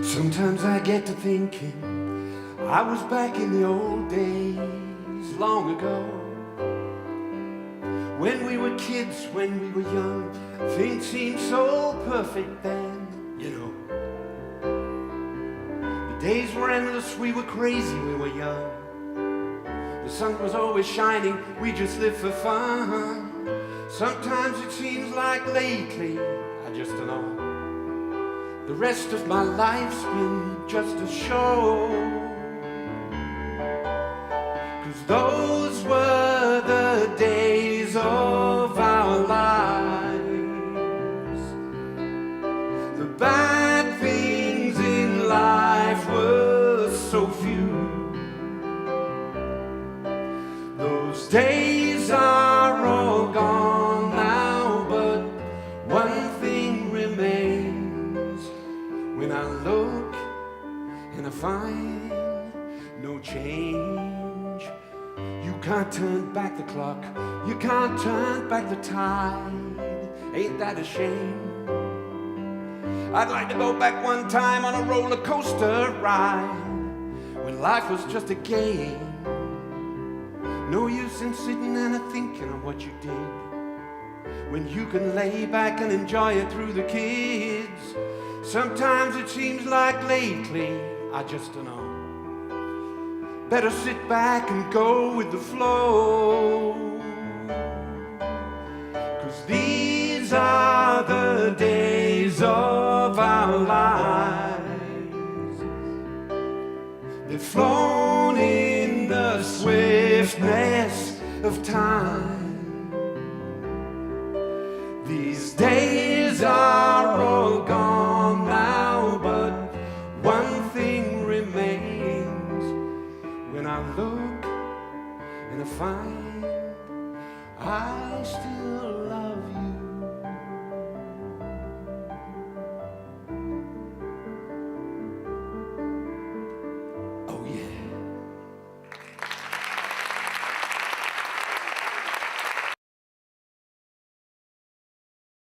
Sometimes I get to thinking I was back in the old days long ago, when we were kids, when we were young. Things seemed so perfect then, you know. The days were endless, we were crazy, we were young. The sun was always shining, we just lived for fun. Sometimes it seems like lately, I just don't know, the rest of my life's been just a show. 'Cause those were the days of our lives. The bad things in life were so few. Those days are all gone now, but one thing remains. When I look and I find no change. You can't turn back the clock, you can't turn back the tide. Ain't that a shame? I'd like to go back one time on a roller coaster ride, when life was just a game. No use in sitting and thinking of what you did, when you can lay back and enjoy it through the kids. Sometimes it seems like lately, I just don't know, better sit back and go with the flow. 'Cause these are the days of our lives. They've flown in the swiftness of time. These days are all gone now, but one thing remains. When I look and I find I still